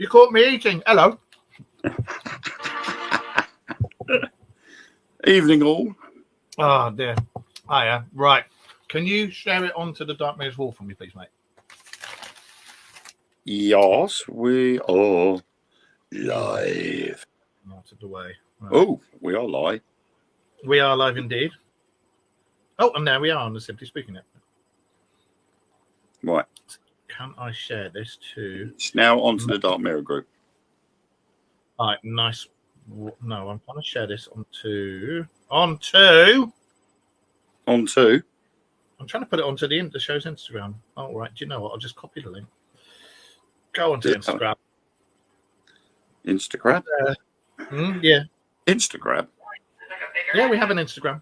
You caught me eating. Hello. Evening all. Oh, dear. Hiya. Right. Can you share it onto the Dark Mirrors wall for me, please, mate? Yes, we are live. Out of the way. Right. Oh, we are live. We are live indeed. Oh, and there we are on the Simply Speaking Network. Right. Can I share this to... It's now onto the Dark Mirror group. All right, nice. No, I'm trying to share this onto... I'm trying to put it onto the show's Instagram. Oh, right. Do you know what? I'll just copy the link. Go onto Instagram. Instagram? Yeah. Instagram? Yeah, we have an Instagram.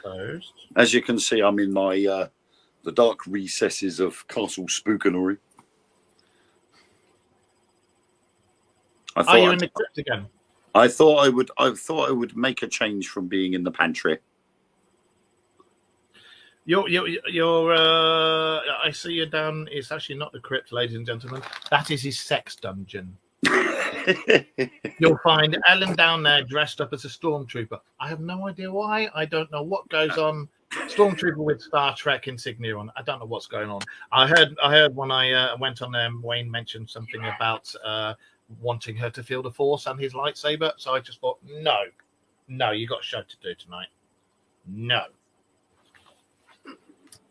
Closed. As you can see, I'm in my the dark recesses of Castle Spookanary. Are you in the crypt again? I thought I would make a change from being in the pantry. I see you're down. It's actually not the crypt, ladies and gentlemen. That is his sex dungeon. You'll find Ellen down there dressed up as a stormtrooper. I have no idea why. I don't know what goes on. Stormtrooper with Star Trek insignia on. I don't know what's going on. I heard when I went on there, Wayne mentioned something about wanting her to feel the Force and his lightsaber. So I just thought, no, you got a show to do tonight. No.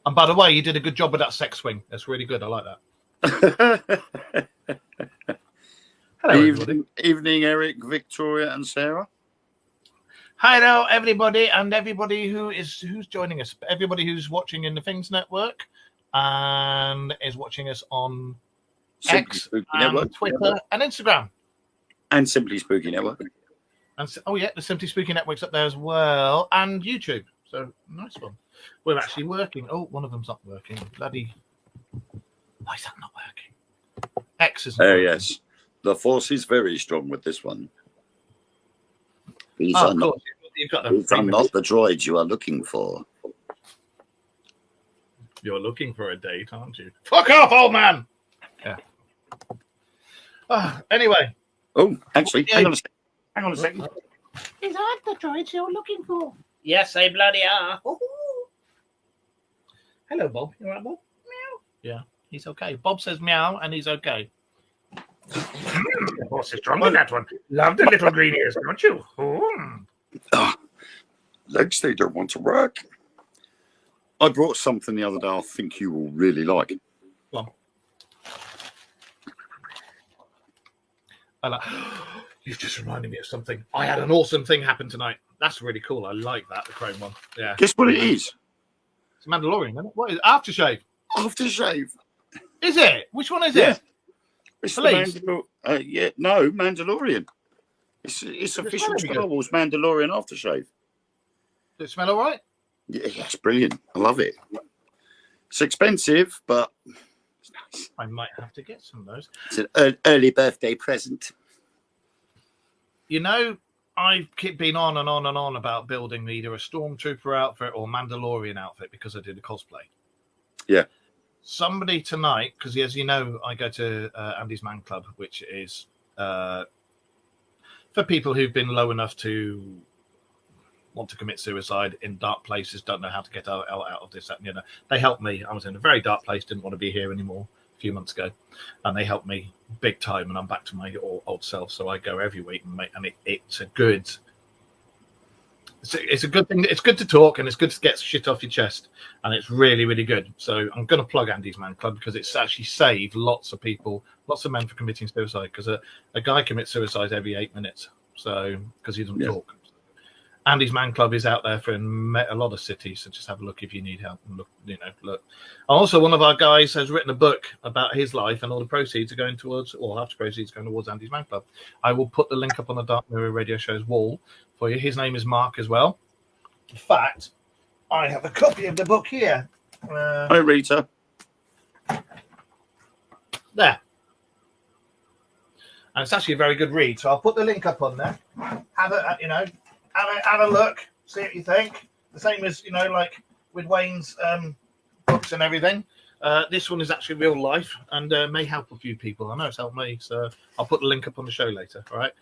And by the way, you did a good job with that sex swing. That's really good. I like that. Hello, evening, Eric, Victoria, and Sarah. Hello, everybody, and everybody who's joining us. Everybody who's watching in the Things Network and is watching us on X, and Twitter, and Instagram, and Simply Spooky Network. And the Simply Spooky Network's up there as well, and YouTube. So nice one. We're actually working. Oh, one of them's not working. Bloody! Why is that not working? X is. Oh yes, the Force is very strong with this one. These are not the droids you are looking for. You're looking for a date, aren't you? Fuck off, old man. Yeah. Anyway. Oh, actually, hang on a second. Is that the droids you're looking for? Yes, they bloody are. Ooh. Hello, Bob. You all right, Bob? Meow. Yeah, he's okay. Bob says meow, and he's okay. The horse is strong on that one. Love the little green ears, don't you? Legs, they don't want to work. I brought something the other day I think you will really like. Well, you've just reminded me of something. I had an awesome thing happen tonight. That's really cool. I like that, the Chrome one. Yeah. Guess what it is? It's Mandalorian, isn't it? What is it? Aftershave? Aftershave. Is it? Which one is it? It's Mandalorian. It's official Star Wars Mandalorian aftershave. Does it smell all right? Yeah, it's brilliant. I love it. It's expensive, but it's nice. I might have to get some of those. It's an early birthday present. You know, I've been on and on and on about building either a Stormtrooper outfit or Mandalorian outfit because I did a cosplay. Yeah. Somebody tonight, because as you know, I go to Andy's Man Club, which is for people who've been low enough to want to commit suicide in dark places, don't know how to get out of this, that, and the other. They helped me. I was in a very dark place, didn't want to be here anymore a few months ago, and they helped me big time, and I'm back to my old self. So I go every week, and it's a good thing. It's good to talk, and it's good to get shit off your chest, and it's really, really good. So I'm going to plug Andy's Man Club because it's actually saved lots of people, lots of men from committing suicide, because a guy commits suicide every 8 minutes, so because he doesn't talk. Andy's Man Club is out there for a lot of cities, so just have a look if you need help. And look. Also, one of our guys has written a book about his life, and all the proceeds are going towards, or half the proceeds are going towards Andy's Man Club. I will put the link up on the Dark Mirror Radio Show's wall for you. His name is Mark as well. In fact, I have a copy of the book here. Hi, Rita. There. And it's actually a very good read, so I'll put the link up on there. Have a look, see what you think. The same as, like with Wayne's books and everything. This one is actually real life and may help a few people. I know it's helped me, so I'll put the link up on the show later. All right.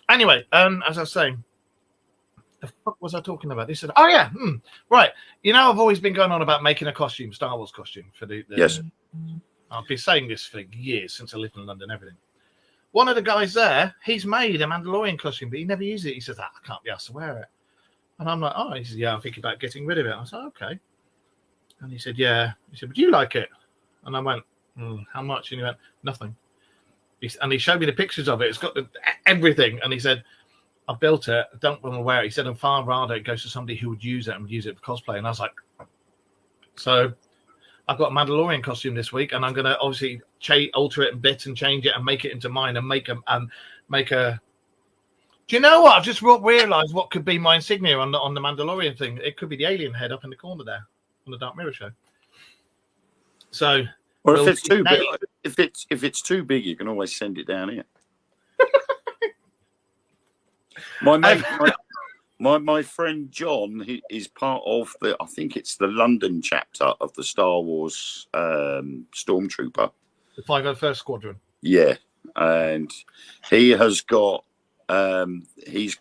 Anyway, as I was saying, the fuck was I talking about? This said, oh yeah, right. You know, I've always been going on about making a costume, Star Wars costume for the Yes. I've been saying this for years since I lived in London and everything. One of the guys there, he's made a Mandalorian costume, but he never uses it. He says, I can't be asked to wear it. And I'm like, oh, he said, yeah, I'm thinking about getting rid of it. I said, okay. And he said, yeah. He said, but do you like it? And I went, how much? And he went, nothing. And he showed me the pictures of it. It's got everything. And he said, I built it. I don't want to wear it. He said, I'd far rather it goes to somebody who would use it and would use it for cosplay. And I was like, so I've got a Mandalorian costume this week, and I'm going to obviously alter it a bit and change it and make it into mine and make a. Do you know what? I've just realised what could be my insignia on the Mandalorian thing. It could be the alien head up in the corner there on the Dark Mirror show. So, or if it's too big, if it's too big, you can always send it down here. My mate, my friend John, he is part of I think it's the London chapter of the Star Wars Stormtrooper. The 501st Squadron. Yeah, and he has got he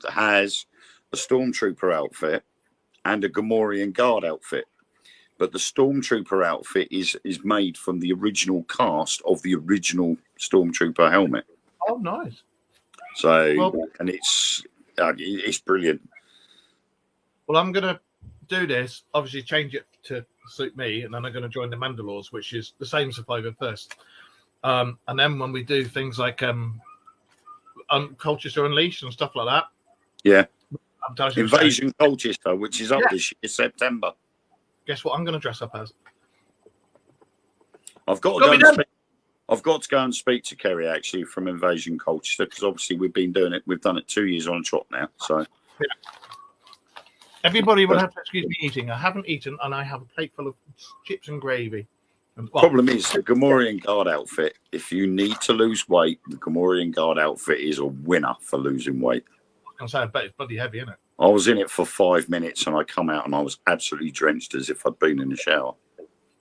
has a Stormtrooper outfit and a Gamorrean Guard outfit, but the Stormtrooper outfit is made from the original cast of the original Stormtrooper helmet. Oh, nice. So, and it's brilliant. Well, I'm going to do this, obviously change it to suit me, and then I'm going to join the Mandalores, which is the same as the 501st. And then when we do things like Colchester Unleashed and stuff like that. Yeah. Invasion Colchester, which is up this year, September. Guess what I'm going to dress up as? I've got to go and speak to Kerry actually from Invasion Colchester, because obviously we've been doing it. We've done it 2 years on a trot now. So everybody will have to excuse me eating. I haven't eaten, and I have a plate full of chips and gravy. Problem is the Gamorrean Guard outfit. If you need to lose weight, the Gamorrean Guard outfit is a winner for losing weight. I was going to say, I bet it's bloody heavy, isn't it? I was in it for 5 minutes, and I come out and I was absolutely drenched as if I'd been in the shower.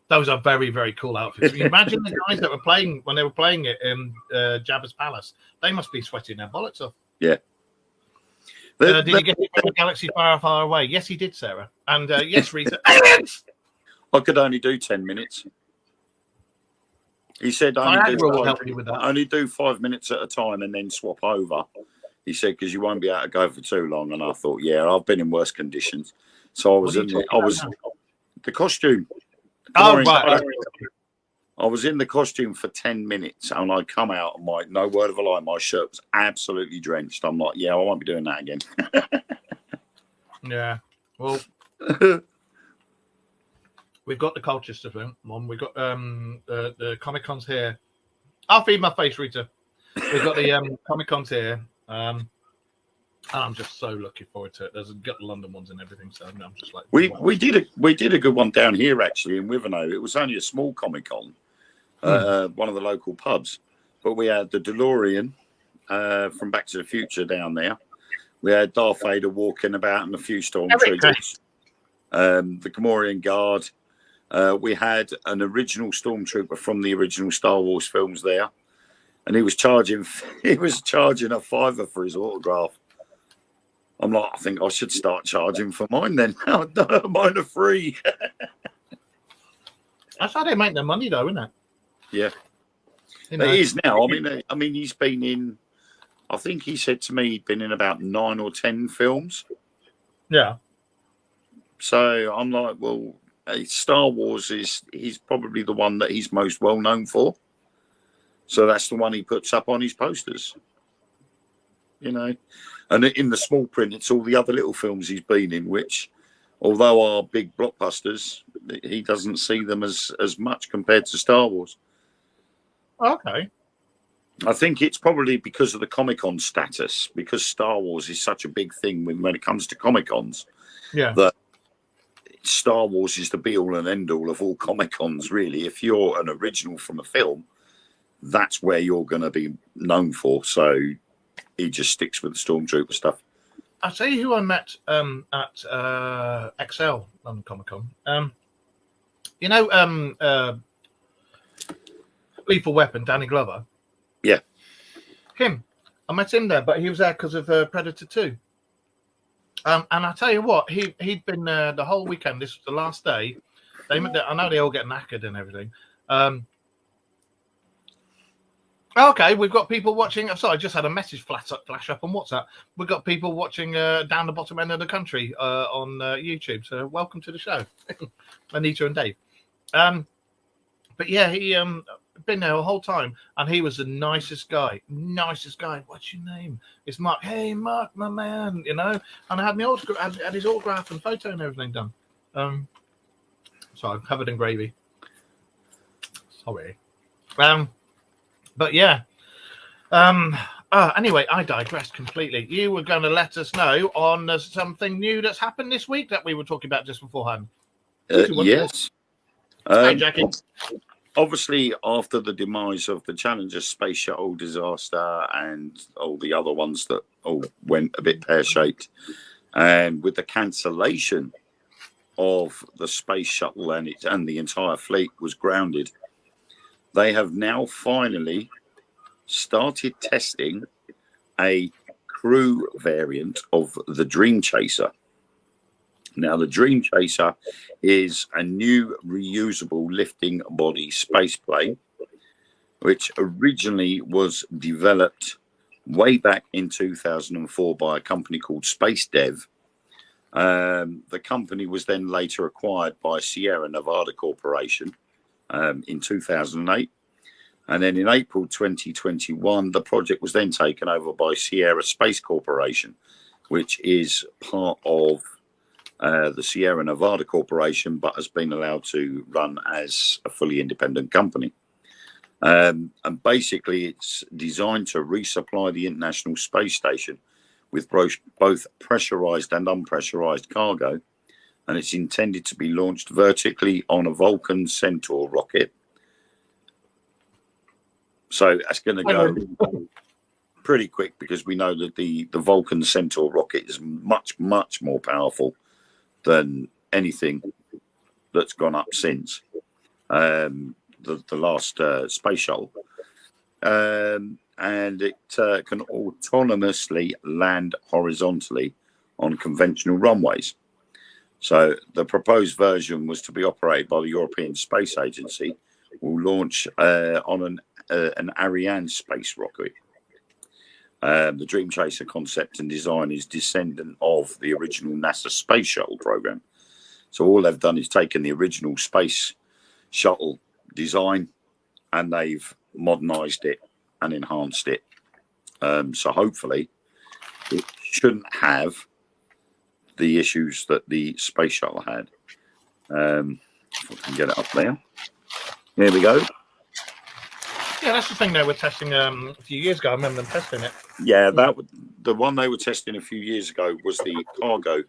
Those are very, very cool outfits. Imagine the guys that were playing when they were playing it in Jabba's Palace. They must be sweating their bollocks off. Yeah. Did you get it from a galaxy far, far away? Yes, he did, Sarah. And yes, Rita. I could only do 10 minutes. He said only do 5 minutes at a time and then swap over. He said, because you won't be able to go for too long. And I thought, yeah, I've been in worse conditions. So I was the costume. Oh, right. I was in the costume for 10 minutes and I come out and no word of a lie, my shirt was absolutely drenched. I'm like, yeah, I won't be doing that again. Yeah. Well, we've got the Colchester film, Mom. We've got the Comic Cons here. I'll feed my face, Rita. We've got the Comic Cons here. And I'm just so looking forward to it. There's got the London ones and everything, so I'm just like, we did a good one down here actually in Wivenhoe. It was only a small Comic Con, one of the local pubs, but we had the DeLorean from Back to the Future down there. We had Darth Vader walking about and a few stormtroopers. The Gamorrean Guard. We had an original stormtrooper from the original Star Wars films there, and he was charging a $5 for his autograph. I'm like, I think I should start charging for mine then. Mine are free. That's how they make their money, though, isn't it? Yeah, it is now. I mean, he's been in. I think he said to me he'd been in about 9 or 10 films. Yeah. So I'm like, well, Star Wars he's probably the one that he's most well known for. So that's the one he puts up on his posters. You know, and in the small print, it's all the other little films he's been in, which, although are big blockbusters, he doesn't see them as much compared to Star Wars. Okay. I think it's probably because of the Comic-Con status, because Star Wars is such a big thing when it comes to Comic-Cons. Yeah. That Star Wars is the be-all and end-all of all Comic-Cons, really. If you're an original from a film, that's where you're going to be known for. So he just sticks with the Stormtrooper stuff. I'll tell you who I met at XL London Comic Con. You know, Lethal Weapon, Danny Glover. Yeah. Him. I met him there, but he was there because of Predator 2. And I tell you what, he'd been there the whole weekend. This was the last day. I know they all get knackered and everything. Okay, we've got people watching. Sorry, I just had a message flash up on WhatsApp. We've got people watching down the bottom end of the country on YouTube. So welcome to the show, Anita and Dave. But yeah, he been there the whole time, and he was the nicest guy. Nicest guy. What's your name? It's Mark. Hey, Mark, my man. You know, and I had my autograph, had his autograph and photo and everything done. So I'm covered in gravy. Sorry. But yeah. Anyway, I digressed completely. You were going to let us know on something new that's happened this week that we were talking about just beforehand. Yes. Hey, Jackie. Obviously, after the demise of the Challenger space shuttle disaster and all the other ones that all went a bit pear-shaped, and with the cancellation of the space shuttle and the entire fleet was grounded, they have now finally started testing a crew variant of the Dream Chaser. Now, the Dream Chaser is a new reusable lifting body space plane, which originally was developed way back in 2004 by a company called Space Dev. The company was then later acquired by Sierra Nevada Corporation in 2008. And then in April 2021, the project was then taken over by Sierra Space Corporation, which is part of the Sierra Nevada Corporation, but has been allowed to run as a fully independent company. And basically, it's designed to resupply the International Space Station with both pressurized and unpressurized cargo. And it's intended to be launched vertically on a Vulcan Centaur rocket. So that's going to go pretty quick, because we know that the Vulcan Centaur rocket is much, much more powerful than anything that's gone up since the last space shuttle. And it can autonomously land horizontally on conventional runways. So the proposed version was to be operated by the European Space Agency, will launch on an Ariane space rocket. The Dream Chaser concept and design is descendant of the original NASA space shuttle program. So all they've done is taken the original space shuttle design and they've modernized it and enhanced it. So hopefully it shouldn't have the issues that the space shuttle had. If I can get it up there. There we go. Yeah, that's the thing they were testing a few years ago. I remember them testing it. Yeah, the one they were testing a few years ago was the cargo,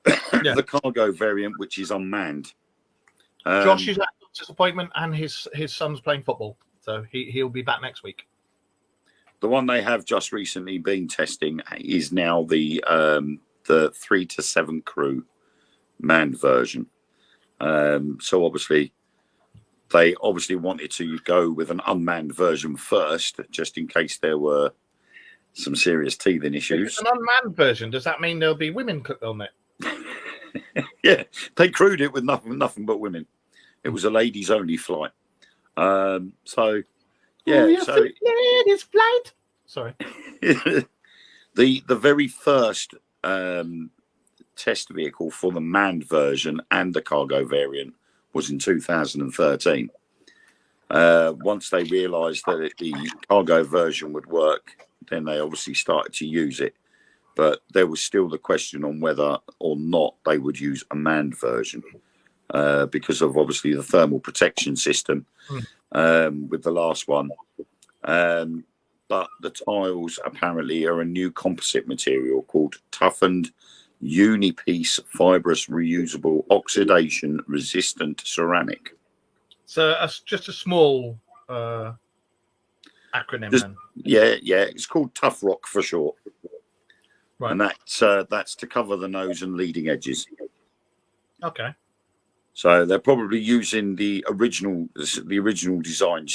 the cargo variant, which is unmanned. Josh is at doctor's appointment, and his son's playing football, so he'll be back next week. The one they have just recently been testing is now the 3 to 7 crew manned version. So obviously, they wanted to go with an unmanned version first, just in case there were some serious teething issues. If it's an unmanned version, does that mean there'll be women on it? Yeah, they crewed it with nothing but women. It was a ladies only flight. So yeah, so ladies flight. Sorry. the very first test vehicle for the manned version and the cargo variant was in 2013. Once they realized that the cargo version would work, then they obviously started to use it. But there was still the question on whether or not they would use a manned version because of obviously the thermal protection system with the last one. But the tiles apparently are a new composite material called toughened Unipiece fibrous reusable oxidation resistant ceramic. So that's just a small acronym then. Yeah, it's called Tough Rock for short. Right. And that's to cover the nose and leading edges. Okay. So they're probably using the original design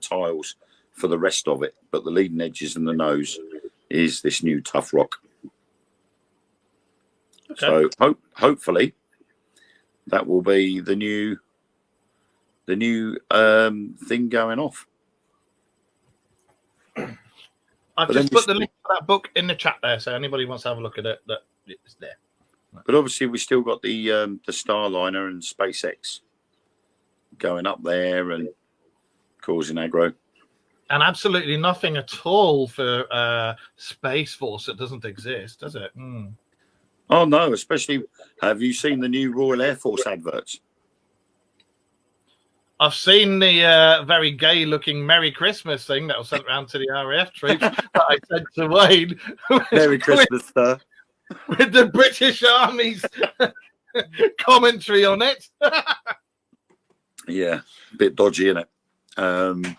tiles for the rest of it, but the leading edges and the nose is this new Tough Rock. Okay. So hopefully that will be the new thing going off. I've just put the link to that book in the chat there, so anybody wants to have a look at it, that it's there. But obviously, we still got the Starliner and SpaceX going up there and causing aggro. And absolutely nothing at all for Space Force that doesn't exist, does it? Mm. Oh no! Especially, have you seen the new Royal Air Force adverts? I've seen the very gay-looking Merry Christmas thing that was sent around to the RAF troops that I sent to Wayne. Merry Christmas, sir. With the British Army's commentary on it. Yeah, a bit dodgy, isn't it?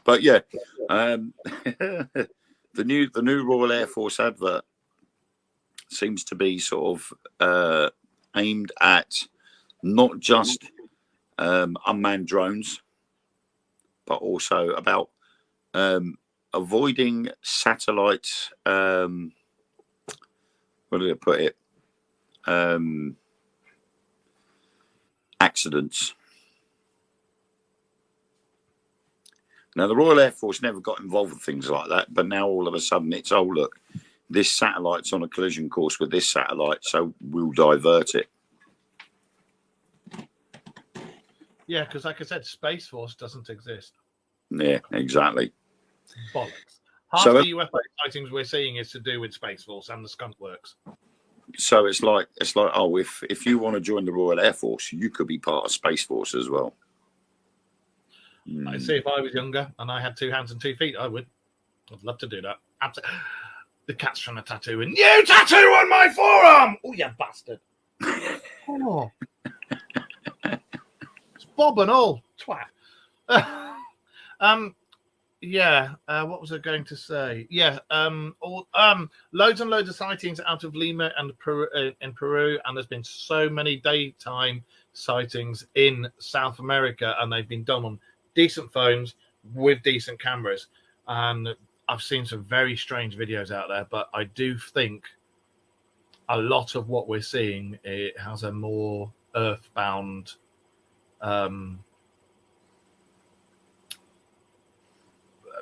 But yeah, the new Royal Air Force advert seems to be sort of aimed at not just unmanned drones, but also about avoiding satellite. What did it put it? Accidents. Now, the Royal Air Force never got involved with things like that, but now all of a sudden it's, oh, look, this satellite's on a collision course with this satellite, so we'll divert it. Yeah, because like I said, Space Force doesn't exist. Yeah, exactly. Bollocks. Half the UFO sightings we're seeing is to do with Space Force and the Skunk Works. So it's like oh, if you want to join the Royal Air Force, you could be part of Space Force as well. I see. If I was younger and I had 2 hands and 2 feet, I would. I'd love to do that. The cat's trying to tattoo in. You tattoo on my forearm! Oh, you bastard! Oh, it's Bob and all twat. Yeah. What was I going to say? Yeah. Loads and loads of sightings out of Lima and Peru, in Peru, and there's been so many daytime sightings in South America, and they've been done on decent phones with decent cameras. And I've seen some very strange videos out there, but I do think a lot of what we're seeing, it has a more earthbound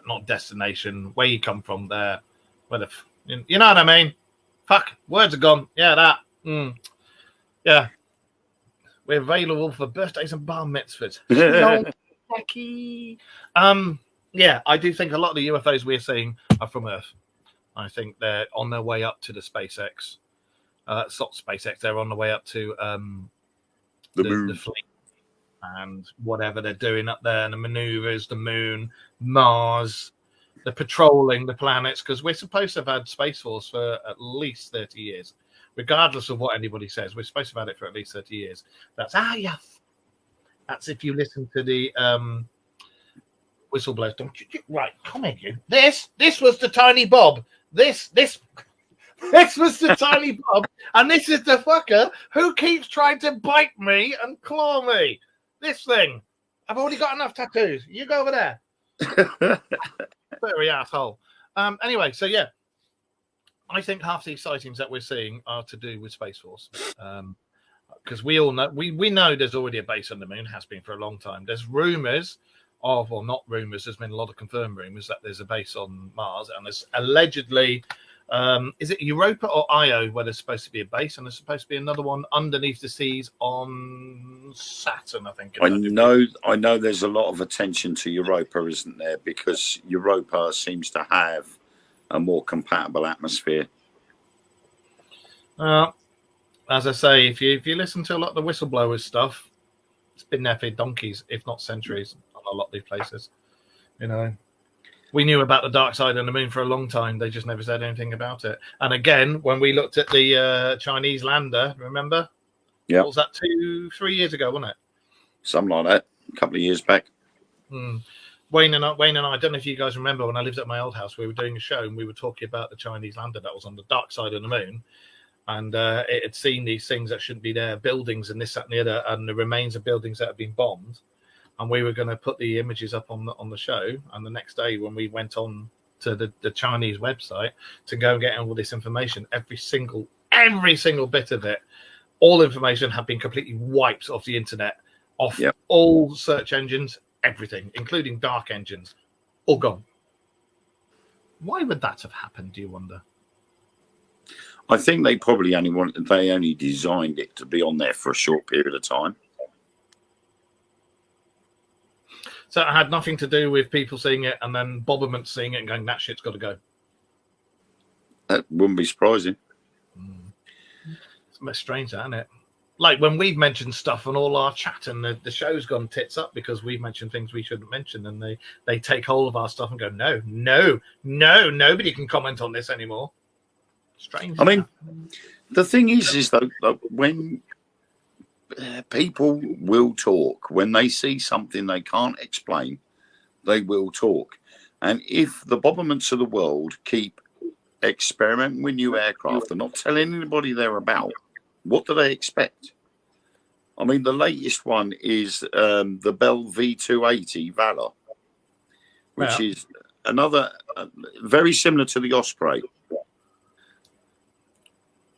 not destination, where you come from there, where you know what I mean? Fuck, words are gone. Yeah, that. Yeah, we're available for birthdays and bar mitzvahs. Yeah, I do think a lot of the UFOs we're seeing are from Earth. I think they're on their way up to the SpaceX. It's not SpaceX. They're on the way up to the fleet and whatever they're doing up there, and the maneuvers, the moon, Mars, the patrolling the planets, because we're supposed to have had Space Force for at least 30 years. Regardless of what anybody says, we're supposed to have had it for at least 30 years. That's That's if you listen to the whistleblowers. Right, come here, you. This was the Tiny Bob. This was the Tiny Bob, and this is the fucker who keeps trying to bite me and claw me. This thing. I've already got enough tattoos. You go over there. Very asshole. Anyway, so yeah, I think half these sightings that we're seeing are to do with Space Force. Because we all know, we know there's already a base on the moon, has been for a long time. There's rumors of, or not rumors, there's been a lot of confirmed rumors that there's a base on Mars, and there's allegedly, is it Europa or Io where there's supposed to be a base, and there's supposed to be another one underneath the seas on Saturn, I think. I know there's a lot of attention to Europa, isn't there? Because Europa seems to have a more compatible atmosphere. As I say, if you listen to a lot of the whistleblowers stuff, it's been there for donkeys, if not centuries, on a lot of these places. You know, we knew about the dark side of the moon for a long time. They just never said anything about it. And again, when we looked at the Chinese lander, remember? Yeah. What was that, 2-3 years ago, wasn't it? Something like that. A couple of years back. Wayne and I, I don't know if you guys remember, when I lived at my old house, we were doing a show and we were talking about the Chinese lander that was on the dark side of the moon. and it had seen these things that shouldn't be there, buildings and this, that, and the other, and the remains of buildings that have been bombed. And we were going to put the images up on the show. And the next day, when we went on to the Chinese website to go and get all this information, every single bit of it, all information had been completely wiped off the internet, off all search engines, everything, including dark engines, all gone. Why would that have happened, do you wonder? I think they probably only designed it to be on there for a short period of time. So it had nothing to do with people seeing it and then Bobberman seeing it and going, that shit's got to go. That wouldn't be surprising. It's a bit strange, isn't it? Like when we've mentioned stuff on all our chat and the show's gone tits up because we've mentioned things we shouldn't mention, and they take hold of our stuff and go, no, nobody can comment on this anymore. Strange. I mean, the thing is though, when people will talk, when they see something they can't explain, they will talk. And if the Bobbermans of the world keep experimenting with new aircraft and not telling anybody they're about, what do they expect? I mean, the latest one is the Bell V280 Valor, which is another very similar to the Osprey.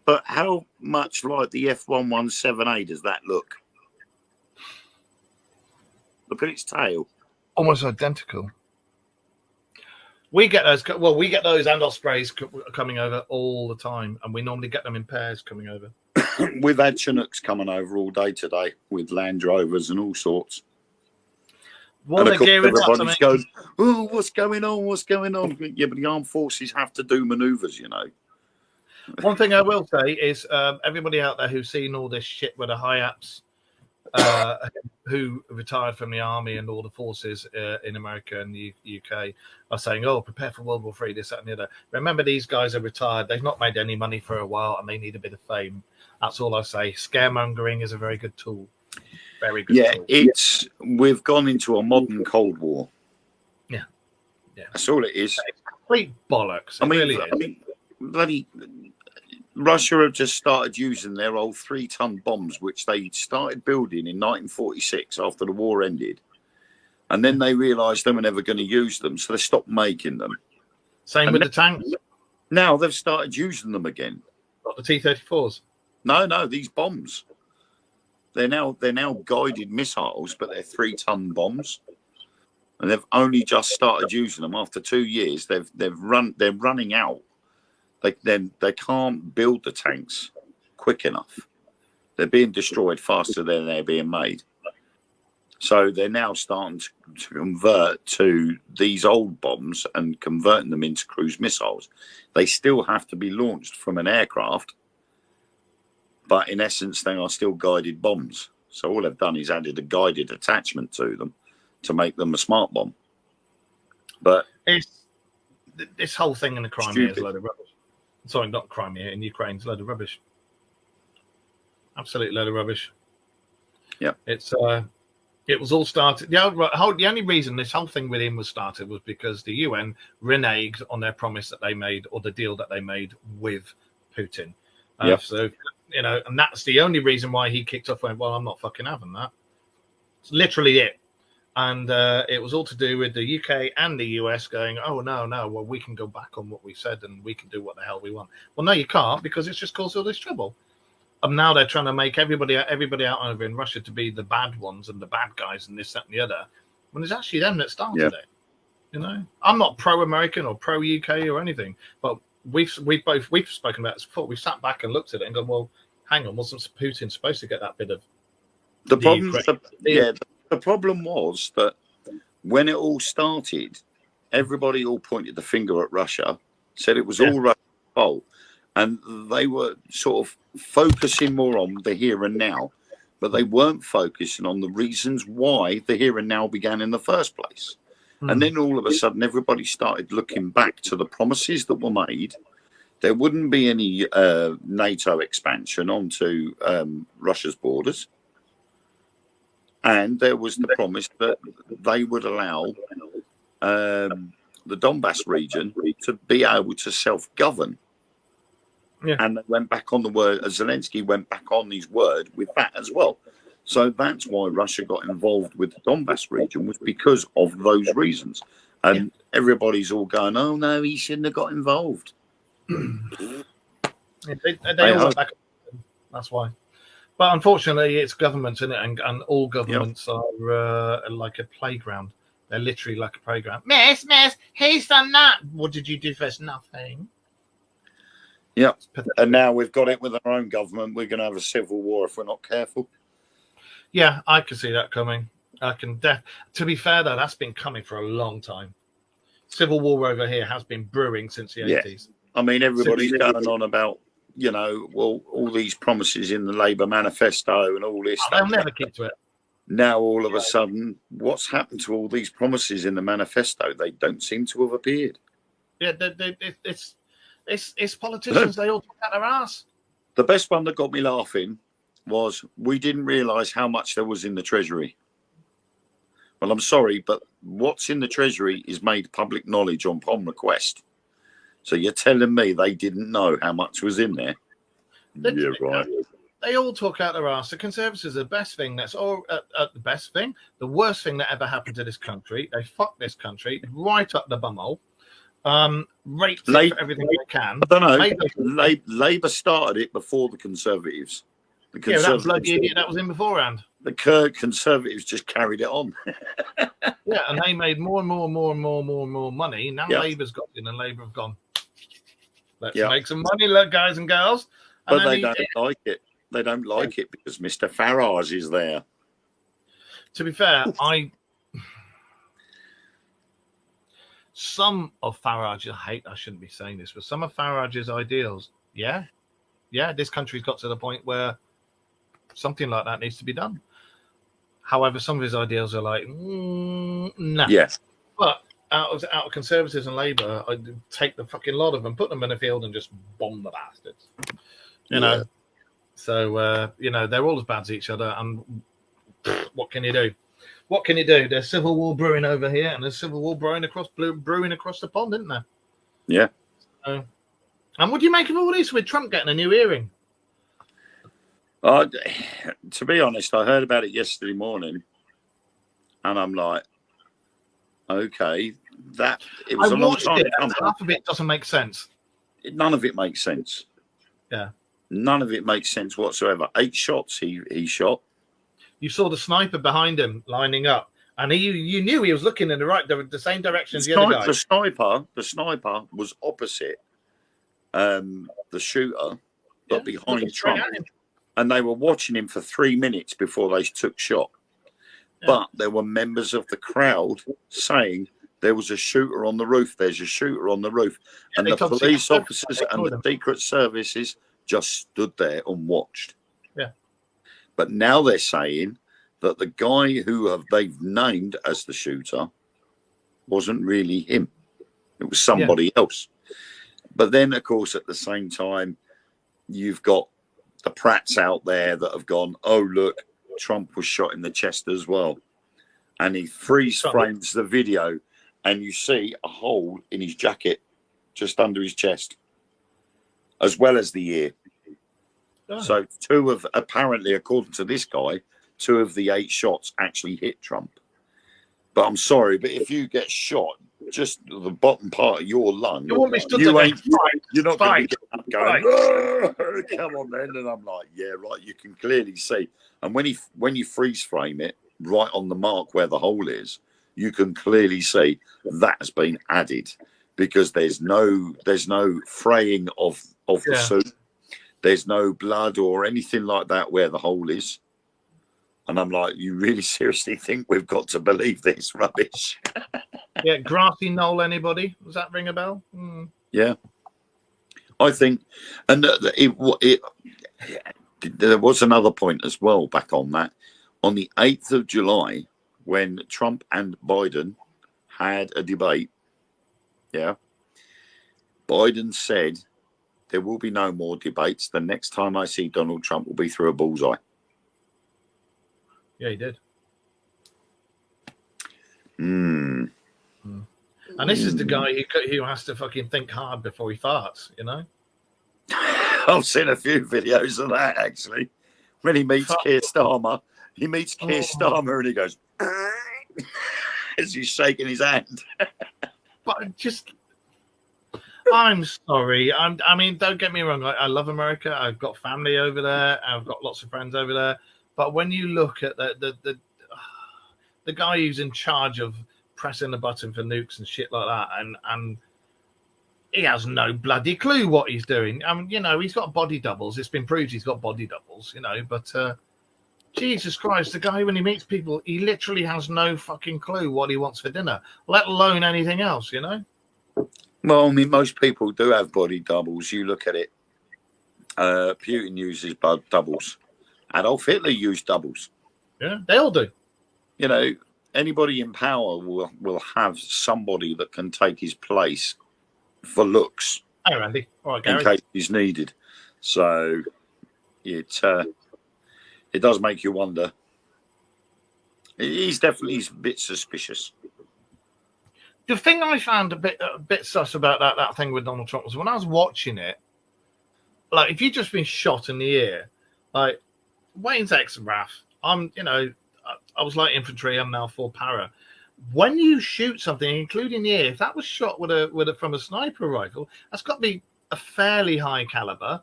But how much like the F117A does that look? Look at its tail. Almost identical. We get those. Well, we get those and Ospreys coming over all the time, and we normally get them in pairs coming over. We've had Chinooks coming over all day today with Land Rovers and all sorts. Well, and of course, everybody goes, "Oh, what's going on? What's going on?" Yeah, but the armed forces have to do manoeuvres, you know. One thing I will say is everybody out there who's seen all this shit with the HIAPs, who retired from the army and all the forces in America and the UK are saying, oh, prepare for World War III, this, that, and the other. Remember, these guys are retired. They've not made any money for a while, and they need a bit of fame. That's all I say. Scaremongering is a very good tool. Very good tool. We've gone into a modern Cold War. Yeah. That's all it is. It's complete bollocks. I mean, bloody Russia have just started using their old 3-ton bombs, which they started building in 1946 after the war ended. And then they realised they were never going to use them, so they stopped making them. Same with the tanks. Now they've started using them again. Not the T-34s. No, these bombs. They're now guided missiles, but they're 3-ton bombs, and they've only just started using them after 2 years. They're running out. They can't build the tanks quick enough. They're being destroyed faster than they're being made. So they're now starting to convert to these old bombs and converting them into cruise missiles. They still have to be launched from an aircraft, but in essence, they are still guided bombs. So all they've done is added a guided attachment to them to make them a smart bomb. But this whole thing in the Crimea is a load of rubbish. Sorry, not Crimea, in Ukraine's a load of rubbish. Absolute load of rubbish. Yeah. It was all started. The only reason this whole thing with him was started was because the UN reneged on their promise that they made, or the deal that they made with Putin. So, and that's the only reason why he kicked off and went, well, I'm not fucking having that. It's literally it. And it was all to do with the UK and the US going, oh, no, well, we can go back on what we said and we can do what the hell we want. Well, no, you can't, because it's just caused all this trouble. And now they're trying to make everybody out over in Russia to be the bad ones and the bad guys and this, that, and the other, when it's actually them that started it. I'm not pro-American or pro-UK or anything, but we've spoken about this before. We've sat back and looked at it and gone, well, hang on, wasn't Putin supposed to get that bit of the problem? The problem was that when it all started, everybody all pointed the finger at Russia, said it was all Russia's fault, and they were sort of focusing more on the here and now, but they weren't focusing on the reasons why the here and now began in the first place. And then all of a sudden, everybody started looking back to the promises that were made. There wouldn't be any NATO expansion onto Russia's borders. And there was the promise that they would allow the Donbass region to be able to self-govern. Yeah. And they went back on the word. Zelensky went back on his word with that as well. So that's why Russia got involved with the Donbass region, was because of those reasons. And everybody's all going, "Oh no, he shouldn't have got involved." They all went back. That's why. But unfortunately, it's governments, isn't it? And all governments are like a playground. They're literally like a playground. Miss, he's done that. What did you do first? Nothing. Yeah. And now we've got it with our own government. We're going to have a civil war if we're not careful. Yeah, I can see that coming. To be fair, though, that's been coming for a long time. Civil war over here has been brewing since the 80s. I mean, everybody's going on about, all these promises in the Labour manifesto and all this stuff. They'll never keep to it. Now, all of a sudden, what's happened to all these promises in the manifesto? They don't seem to have appeared. Yeah, it's politicians. They all talk out their ass. The best one that got me laughing was, we didn't realise how much there was in the Treasury. Well, I'm sorry, but what's in the Treasury is made public knowledge upon request. So you're telling me they didn't know how much was in there? Yeah, right. They all talk out their ass. The Conservatives are the best thing. That's all. The best thing. The worst thing that ever happened to this country. They fucked this country right up the bumhole. Raped it for everything they can. I don't know. Labour started it before the Conservatives. That bloody idiot that was in beforehand. The Conservatives just carried it on. Yeah, and they made more and more money. Now Labour's got in, and Labour have gone, let's make some money, guys and girls. And but they don't like it. They don't like it because Mr. Farage is there. To be fair, some of Farage's I shouldn't be saying this, but some of Farage's ideals, this country's got to the point where something like that needs to be done. However, some of his ideals are like, nah. Yes. But out of Conservatives and Labour, I'd take the fucking lot of them, put them in a field and just bomb the bastards. You know? So, they're all as bad as each other. And what can you do? What can you do? There's civil war brewing over here, and there's civil war brewing across the pond, isn't there? Yeah. And what do you make of all this with Trump getting a new earring? To be honest, I heard about it yesterday morning, and I'm like, okay, it was a long time. Half of it doesn't make sense. None of it makes sense. Yeah. None of it makes sense whatsoever. 8 shots he shot. You saw the sniper behind him lining up, and you knew he was looking in the same direction as the other guy. The sniper was opposite the shooter, but behind Trump. And they were watching him for 3 minutes before they took shot. Yeah. But there were members of the crowd saying there was a shooter on the roof. There's a shooter on the roof. And the police officers and the secret services just stood there and watched. Yeah. But now they're saying that the guy who they've named as the shooter wasn't really him. It was somebody else. But then, of course, at the same time, you've got the prats out there that have gone, oh, look, Trump was shot in the chest as well. And he freeze frames the video, and you see a hole in his jacket just under his chest, as well as the ear. Oh. So apparently, according to this guy, 2 of the 8 shots actually hit Trump. But I'm sorry, but if you get shot, just the bottom part of your lung, you're not going to get up going, come on then. And I'm like, yeah, right, you can clearly see. And when you freeze frame it right on the mark where the hole is, you can clearly see that has been added, because there's no fraying of the suit. There's no blood or anything like that where the hole is. And I'm like, you really seriously think we've got to believe this rubbish? Yeah, grassy knoll, anybody? Does that ring a bell? Mm. Yeah. I think, and there was another point as well back on that. On the 8th of July, when Trump and Biden had a debate, Biden said, there will be no more debates. The next time I see Donald Trump will be through a bullseye. Yeah, he did. Mm. And this is the guy who has to fucking think hard before he farts, you know? I've seen a few videos of that actually. When he meets Keir Starmer, and he goes as he's shaking his hand. But just, I'm sorry. I mean, don't get me wrong. I love America. I've got family over there. I've got lots of friends over there. But when you look at the guy who's in charge of pressing the button for nukes and shit like that, and he has no bloody clue what he's doing. I mean, you know, he's got body doubles. It's been proved he's got body doubles, you know, but Jesus Christ, the guy, when he meets people, he literally has no fucking clue what he wants for dinner, let alone anything else, you know? Well, I mean, most people do have body doubles. You look at it. Putin uses doubles. Adolf Hitler used doubles. Yeah, they all do. You know, anybody in power will have somebody that can take his place for looks. Hey, Randy. All right, Gary. In case he's needed. So it does make you wonder. He's definitely a bit suspicious. The thing I found a bit sus about that thing with Donald Trump was when I was watching it, like, if you've just been shot in the ear, like, Wayne's ex-RAF, I was light infantry, I'm now full para. When you shoot something, including the ear, if that was shot from a sniper rifle, that's got to be a fairly high caliber.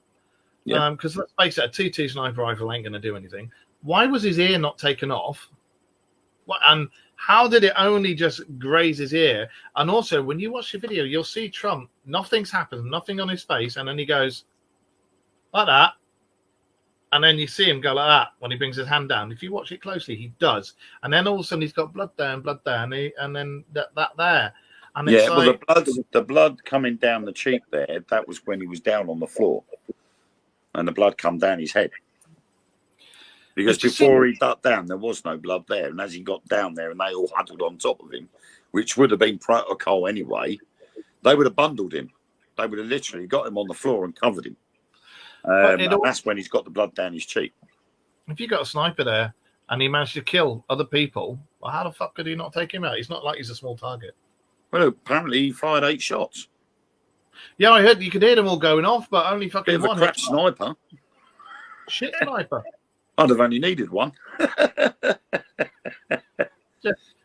Yeah. Because let's face it, a 2.2 sniper rifle ain't going to do anything. Why was his ear not taken off? And how did it only just graze his ear? And also, when you watch the video, you'll see Trump, nothing's happened, nothing on his face, and then he goes like that. And then you see him go like that when he brings his hand down. If you watch it closely, he does. And then all of a sudden he's got blood there, and then that there. And it's the blood coming down the cheek there, that was when he was down on the floor. And the blood come down his head. Because before he ducked down, there was no blood there. And as he got down there and they all huddled on top of him, which would have been protocol anyway, they would have bundled him. They would have literally got him on the floor and covered him. And that's when he's got the blood down his cheek. If you got a sniper there and he managed to kill other people, well, how the fuck could he not take him out? He's not like he's a small target. Well, apparently he fired 8 shots. Yeah, I heard you could hear them all going off, but only fucking bit of one. A crap sniper. Shit sniper. I'd have only needed one.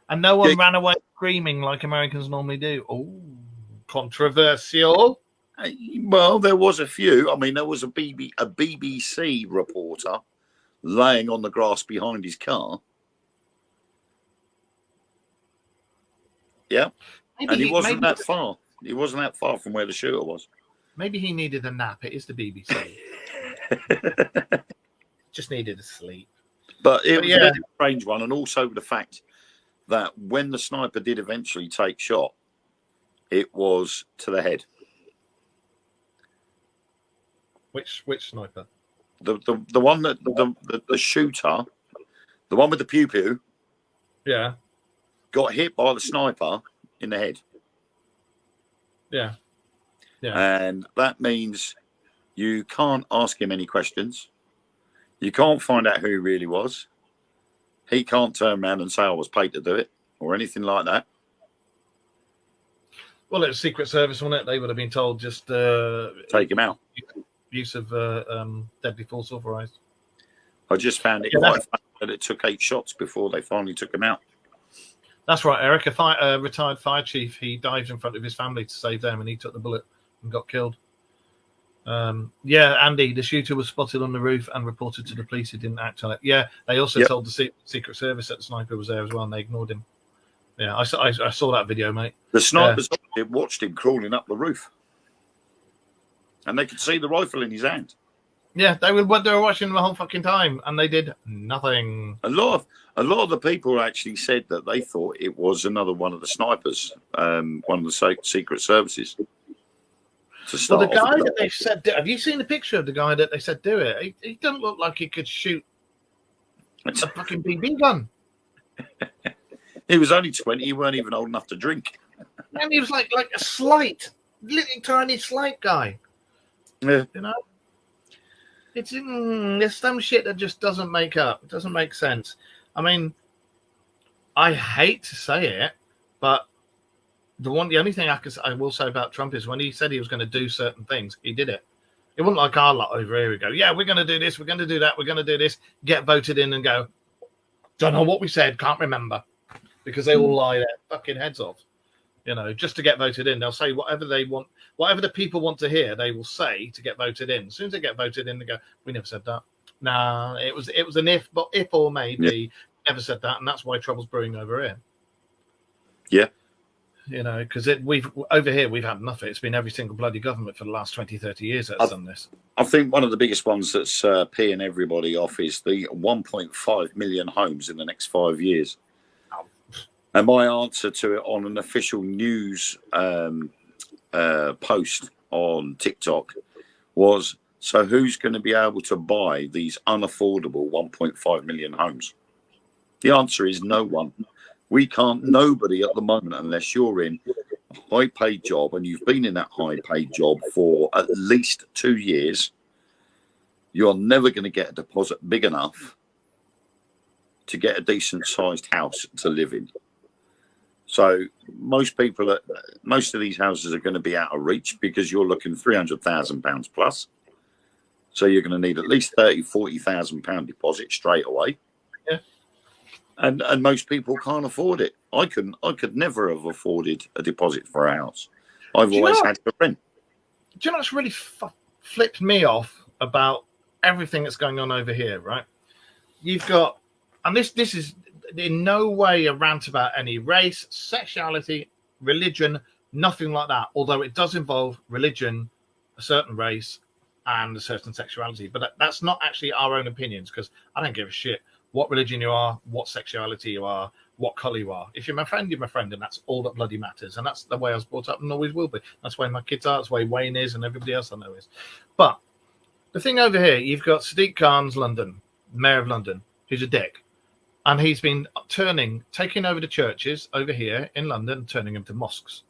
And no one ran away screaming like Americans normally do. Oh, controversial. Well, there was a few. I mean, there was a BBC reporter laying on the grass behind his car. Yeah. And he wasn't that far. He wasn't that far from where the shooter was. Maybe he needed a nap. It is the BBC. Just needed a sleep. But it was a strange one. And also the fact that when the sniper did eventually take shot, it was to the head. Which sniper? The one that the shooter, the one with the pew pew, got hit by the sniper in the head. Yeah. And that means you can't ask him any questions. You can't find out who he really was. He can't turn around and say I was paid to do it or anything like that. Well, it was Secret Service, wasn't it? They would have been told just take him out. Use of deadly force authorized. I just found it quite funny that it took 8 shots before they finally took him out. That's right, Eric. A retired fire chief, he dived in front of his family to save them, and he took the bullet and got killed. Andy, the shooter was spotted on the roof and reported to the police. He didn't act on it. Yeah, they also told the Secret Service that the sniper was there as well, and they ignored him. Yeah, I saw that video, mate. The snipers watched him crawling up the roof, and they could see the rifle in his hand. Yeah, they were watching the whole fucking time, and they did nothing. A lot of the people actually said that they thought it was another one of the snipers, one of the Secret Services. Well, the guy that they said, have you seen the picture of the guy that they said do it? He doesn't look like he could shoot a fucking BB gun. He was only 20. He weren't even old enough to drink. And he was like a slight, little tiny slight guy. Yeah. You know? There's some shit that just doesn't make up. It doesn't make sense. I mean, I hate to say it, but the only thing I will say about Trump is when he said he was going to do certain things, he did it. It wasn't like our lot over here. We go, yeah, we're going to do this, we're going to do that, we're going to do this, get voted in and go, don't know what we said, can't remember. Because they all lie their fucking heads off. Just to get voted in. They'll say whatever they want, whatever the people want to hear, they will say to get voted in. As soon as they get voted in, they go, we never said that. Nah, it was an if, but if or maybe. Never said that, and that's why trouble's brewing over here. Yeah. Because we've over here we've had nothing. It's been every single bloody government for the last 20, 30 years that's done this. I think one of the biggest ones that's peeing everybody off is the 1.5 million homes in the next 5 years. Oh. And my answer to it on an official news post on TikTok was, so who's going to be able to buy these unaffordable 1.5 million homes? The answer is no one. We can't, nobody at the moment, unless you're in a high-paid job and you've been in that high-paid job for at least 2 years, you're never going to get a deposit big enough to get a decent-sized house to live in. So most of these houses are going to be out of reach because you're looking £300,000 plus. So you're going to need at least £30,000-40,000 deposit straight away. Yeah. And most people can't afford it. I could never have afforded a deposit for a house. I've always had to rent. Do you know what's really flipped me off about everything that's going on over here, right? You've got, and this is in no way a rant about any race, sexuality, religion, nothing like that. Although it does involve religion, a certain race, and a certain sexuality. But that's not actually our own opinions, because I don't give a shit what religion you are, what sexuality you are, what colour you are. If you're my friend, you're my friend, and that's all that bloody matters. And that's the way I was brought up and always will be. That's why my kids are, that's the way Wayne is, and everybody else I know is. But the thing over here, you've got Sadiq Khan's London, Mayor of London, who's a dick. And he's been taking over the churches over here in London, turning them to mosques,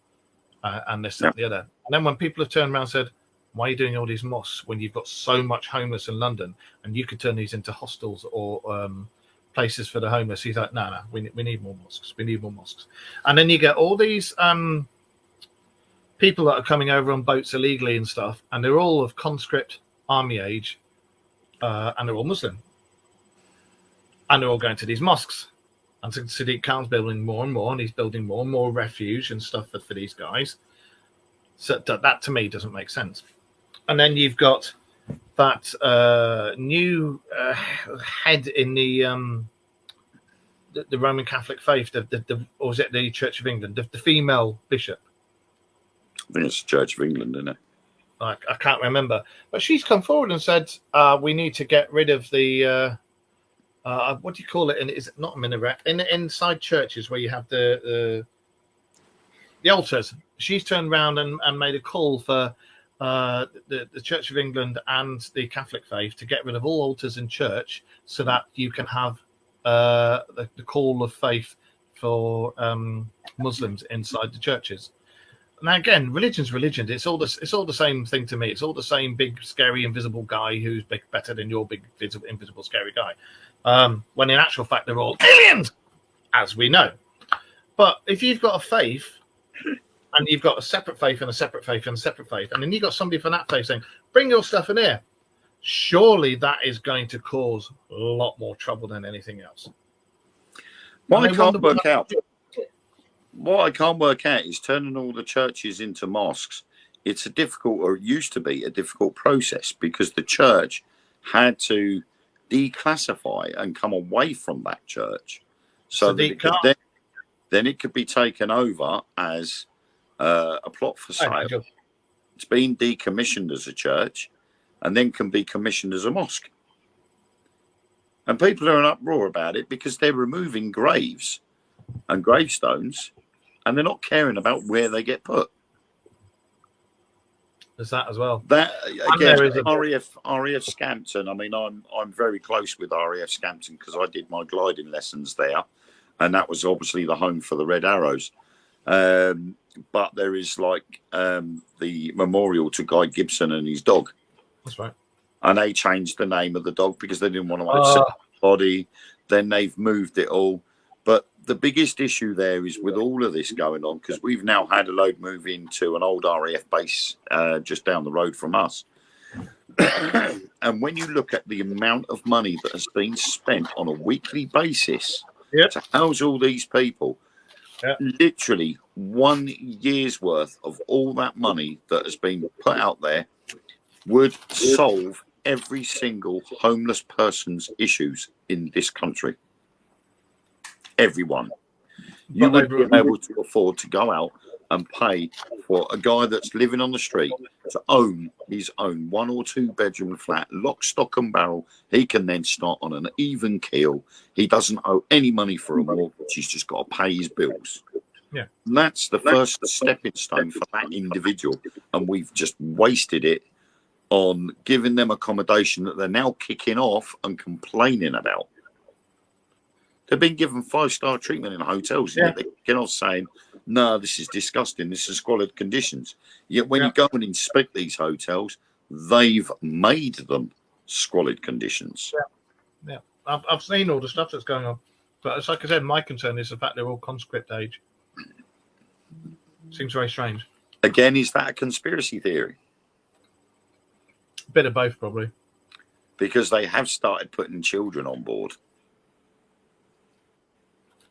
and this, that, and the other. And then when people have turned around and said, why are you doing all these mosques when you've got so much homeless in London and you could turn these into hostels or places for the homeless? He's like, no, we need more mosques. We need more mosques. And then you get all these people that are coming over on boats illegally and stuff, and they're all of conscript army age, and they're all Muslim. And they're all going to these mosques. And Sadiq Khan's building more and more, and he's building more and more refuge and stuff for these guys. So that to me doesn't make sense. And then you've got that new head in the Roman Catholic faith, or is it the Church of England, the female bishop? I think it's the Church of England, isn't it? I can't remember. But she's come forward and said, we need to get rid of the, what do you call it? And is it not a minaret? Inside churches where you have the altars. She's turned around and made a call for the Church of England and the Catholic faith to get rid of all altars in church so that you can have the call of faith for Muslims inside the churches. Now again, religion's religion. It's all the same thing to me. It's all the same big, scary, invisible guy who's better than your big, invisible, scary guy. When in actual fact they're all aliens, as we know. But if you've got a faith, and you've got a separate faith and a separate faith and a separate faith, and then you've got somebody from that faith saying, bring your stuff in here, surely that is going to cause a lot more trouble than anything else. What I can't work out is turning all the churches into mosques. It's a difficult, or it used to be a difficult process, because the church had to declassify and come away from that church. So that then it could be taken over as a plot for sale. It's been decommissioned as a church and then can be commissioned as a mosque. And people are in uproar about it because they're removing graves and gravestones and they're not caring about where they get put. There's that as well. That again, RAF Scampton. I mean, I'm very close with RAF Scampton because I did my gliding lessons there, and that was obviously the home for the Red Arrows. But there is the memorial to Guy Gibson and his dog. That's right. And they changed the name of the dog because they didn't want to accept the body. Then they've moved it all. But the biggest issue there is with all of this going on, because we've now had a load move into an old RAF base just down the road from us. And when you look at the amount of money that has been spent on a weekly basis Yep. to house all these people, literally 1 year's worth of all that money that has been put out there would solve every single homeless person's issues in this country. Everyone. You would be able to afford to go out and pay for a guy that's living on the street to own his own 1 or 2 bedroom flat, lock, stock and barrel. He can then start on an even keel. He doesn't owe any money for a mortgage. He's just got to pay his bills. Yeah. And that's the first stepping stone for that individual. And we've just wasted it on giving them accommodation that they're now kicking off and complaining about. They've been given 5-star treatment in hotels. Yet they're kicking off saying, no, this is disgusting. This is squalid conditions. Yet when you go and inspect these hotels, they've made them squalid conditions. Yeah. I've seen all the stuff that's going on. But it's like I said, my concern is the fact they're all conscript age. Seems very strange. Again, is that a conspiracy theory? A bit of both, probably. Because they have started putting children on board.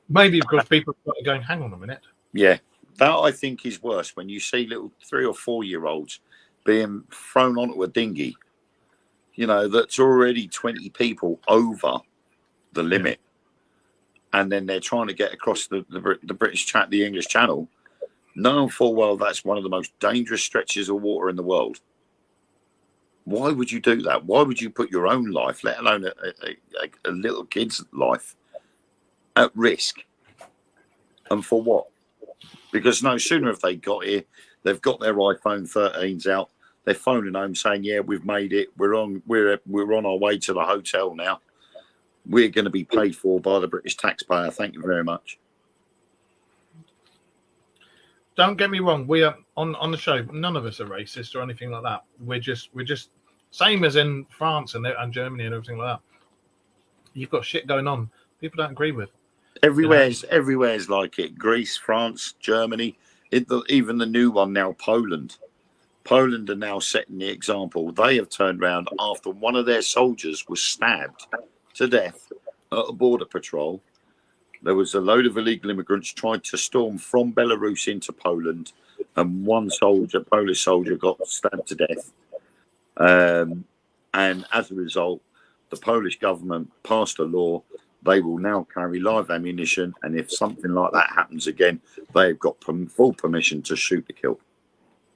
Maybe because people are going, hang on a minute. Yeah, that I think is worse when you see little 3 or 4 year olds being thrown onto a dinghy, you know, that's already 20 people over the limit. And then they're trying to get across the English Channel, knowing full well that's one of the most dangerous stretches of water in the world. Why would you do that? Why would you put your own life, let alone a little kid's life, at risk? And for what? Because no sooner have they got here, they've got their iPhone 13s out, they're phoning home saying, yeah, we've made it, we're on our way to the hotel now. We're going to be paid for by the British taxpayer. Thank you very much. Don't get me wrong. We are on the show. None of us are racist or anything like that. We're just same as in France and Germany and everything like that. You've got shit going on. People don't agree with. Everywhere's like it. Greece, France, Germany, even the new one now, Poland. Poland are now setting the example. They have turned around after one of their soldiers was stabbed to death at a border patrol. There was a load of illegal immigrants tried to storm from Belarus into Poland, and one Polish soldier, got stabbed to death. And as a result, the Polish government passed a law. They will now carry live ammunition, and if something like that happens again, they've got full permission to shoot to kill.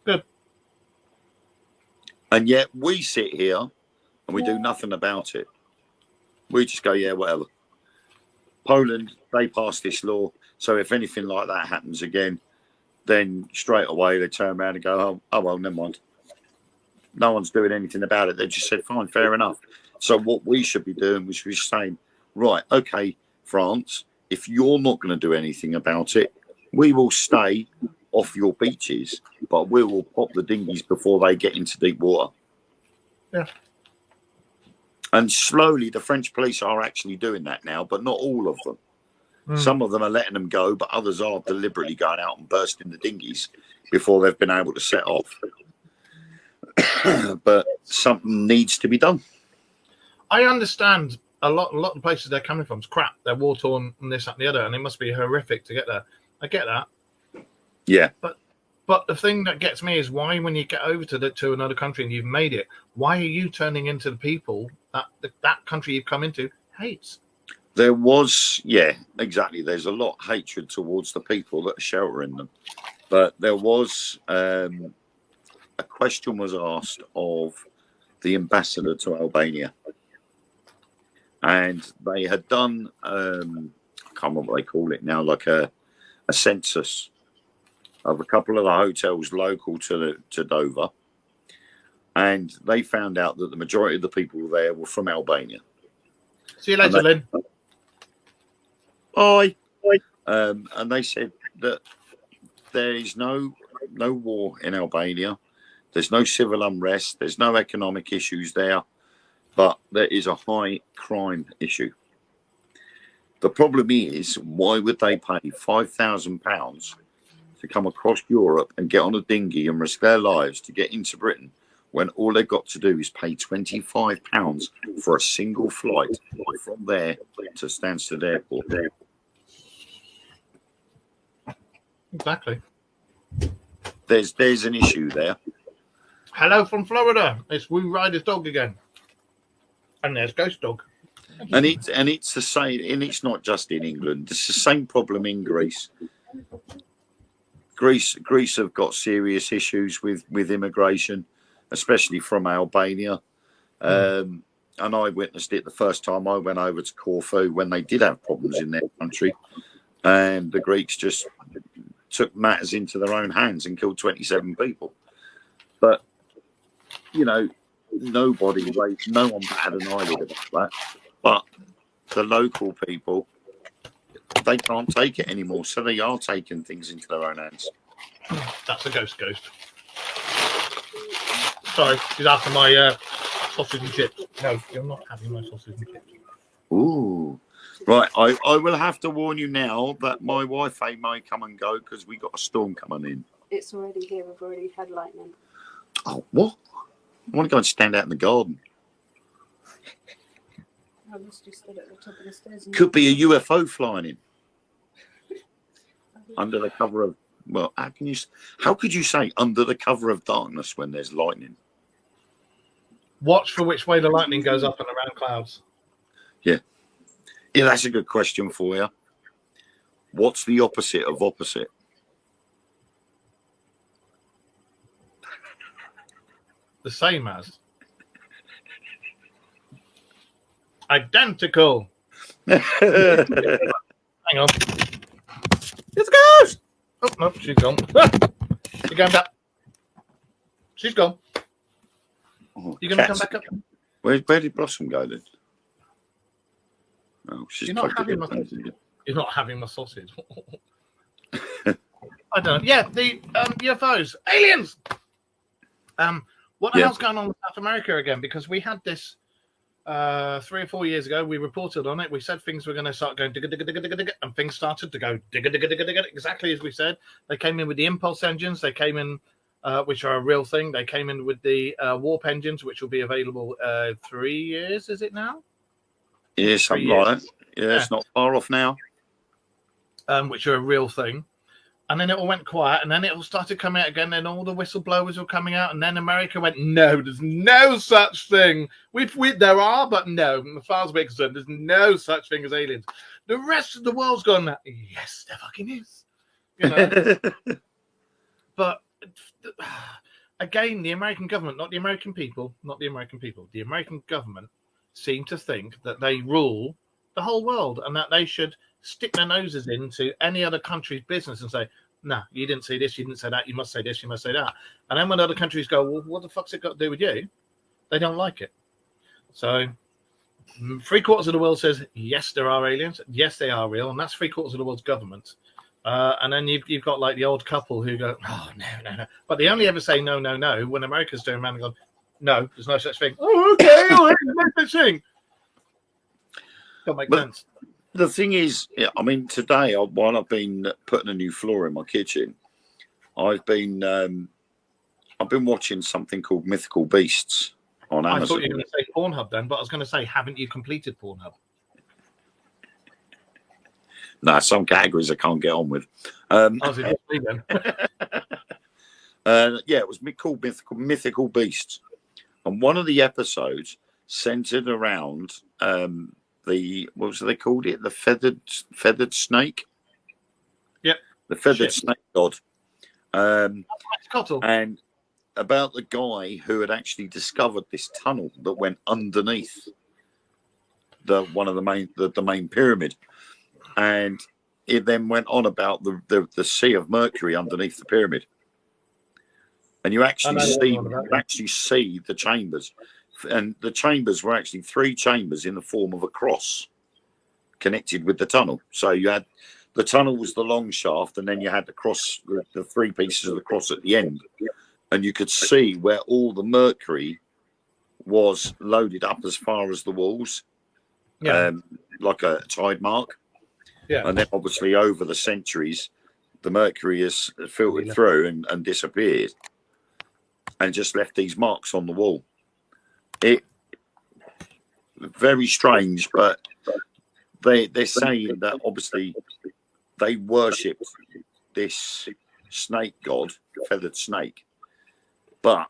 Good. And yet we sit here and we do nothing about it. We just go, yeah, whatever. Poland, they passed this law, so if anything like that happens again, then straight away they turn around and go, oh well, never mind. No one's doing anything about it. They just said, fine, fair enough. So what we should be doing, we should be saying, right, okay, France, if you're not going to do anything about it, we will stay off your beaches, but we will pop the dinghies before they get into deep water. Yeah. And slowly the French police are actually doing that now, but not all of them. Some of them are letting them go, but others are deliberately going out and bursting the dinghies before they've been able to set off. But something needs to be done. I understand a lot of the places they're coming from is crap. They're war torn and this, that, and the other, and it must be horrific to get there. I get that. Yeah. But the thing that gets me is why, when you get over to another country and you've made it, why are you turning into the people that that country you've come into hates? There was, yeah, exactly. There's a lot of hatred towards the people that are sheltering them. But there was a question was asked of the ambassador to Albania. And they had done, I can't remember what they call it now, like a census of a couple of the hotels local to Dover. And they found out that the majority of the people there were from Albania. See you later, Lynn. Bye. And they said that there is no war in Albania. There's no civil unrest. There's no economic issues there. But there is a high crime issue. The problem is, why would they pay £5,000 to come across Europe and get on a dinghy and risk their lives to get into Britain when all they've got to do is pay £25 for a single flight from there to Stansted Airport. Exactly. There's an issue there. Hello from Florida. It's Woo Rider's dog again. And there's Ghost Dog. And it's the same, and it's not just in England. It's the same problem in Greece. Greece have got serious issues with immigration, especially from Albania. And I witnessed it the first time I went over to Corfu when they did have problems in their country, and the Greeks just took matters into their own hands and killed 27 people. But no one batted an eyelid about that. But the local people, they can't take it anymore, so they are taking things into their own hands. That's a ghost. Sorry, she's after my sausage and chips. No, you're not having my sausage and chips. Ooh. Right, I will have to warn you now that my Wi-Fi may come and go because we got a storm coming in. It's already here. We've already had lightning. Oh, what? I want to go and stand out in the garden. I must have stood at the top of the stairs. Could be a UFO flying in. Under the cover of, well, how could you say under the cover of darkness when there's lightning? Watch for which way the lightning goes up and around clouds. Yeah, that's a good question for you. What's the opposite of opposite? The same as. Identical. Hang on. It's a ghost. Oh no, she's gone. She's going back. She's gone. You gonna come back up? Where did Blossom go then? Oh, she's You're not having my sausage. You're not having my sausage. I don't know. Yeah, the UFOs, aliens. What the hell's going on with South America again? Because we had this 3 or 4 years ago. We reported on it. We said things were going to start going digga, digga, digga, digga, digga, and things started to go digga, digga, digga, digga, exactly as we said. They came in with the impulse engines. They came in, which are a real thing. They came in with the warp engines, which will be available 3 years. Is it now? Yeah, something like that. Yeah, it's not far off now. Which are a real thing. And then it all went quiet, and then it all started coming out again, and all the whistleblowers were coming out, and then America went, no, there's no such thing. There are, but no. As far as we're concerned, there's no such thing as aliens. The rest of the world's gone, yes, there fucking is. But again, the American government, not the American people, the American government seem to think that they rule the whole world and that they should stick their noses into any other country's business and say, no, you didn't say this, you didn't say that, you must say this, you must say that. And then when other countries go, well, what the fuck's it got to do with you? They don't like it. So 3/4 of the world says, yes, there are aliens. Yes, they are real. And that's 3/4 of the world's government. And then you've got like the old couple who go, oh, no. But they only ever say no when America's doing around and going, no, there's no such thing. Oh, okay, there's no such thing. Don't make sense. The thing is, I mean, today, while I've been putting a new floor in my kitchen, I've been watching something called Mythical Beasts on Amazon. I thought you were going to say Pornhub then, but I was going to say, haven't you completed Pornhub? No, some categories I can't get on with. It was called Mythical Beasts, and one of the episodes centered around what was they called it? The feathered snake. Yep. The feathered snake god. And about the guy who had actually discovered this tunnel that went underneath the main pyramid, and it then went on about the Sea of Mercury underneath the pyramid, and you actually see the chambers. And the chambers were actually 3 chambers in the form of a cross connected with the tunnel. So you had the tunnel was the long shaft, and then you had the cross, the 3 pieces of the cross at the end. And you could see where all the mercury was loaded up as far as the walls, like a tide mark. Yeah. And then obviously over the centuries, the mercury has filtered through and disappeared. and just left these marks on the wall. It very strange, but they're saying that obviously they worshipped this snake god, feathered snake. But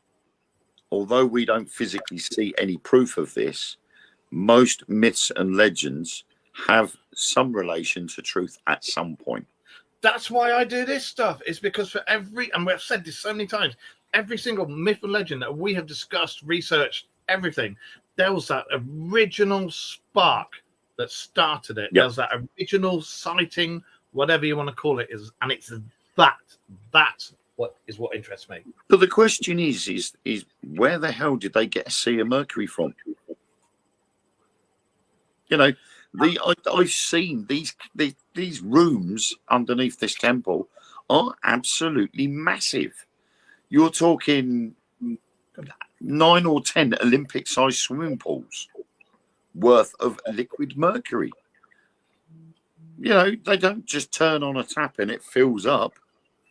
although we don't physically see any proof of this, most myths and legends have some relation to truth at some point. That's why I do this stuff. It's because for every, and we've said this so many times, every single myth and legend that we have discussed, researched, everything, there was that original spark that started it. Yep. There was that original sighting, whatever you want to call it, and it's that's what interests me. But the question is where the hell did they get a sea of Mercury from? You know, I've seen these rooms underneath this temple are absolutely massive. You're talking 9 or 10 Olympic-sized swimming pools worth of liquid mercury. You know, they don't just turn on a tap and it fills up.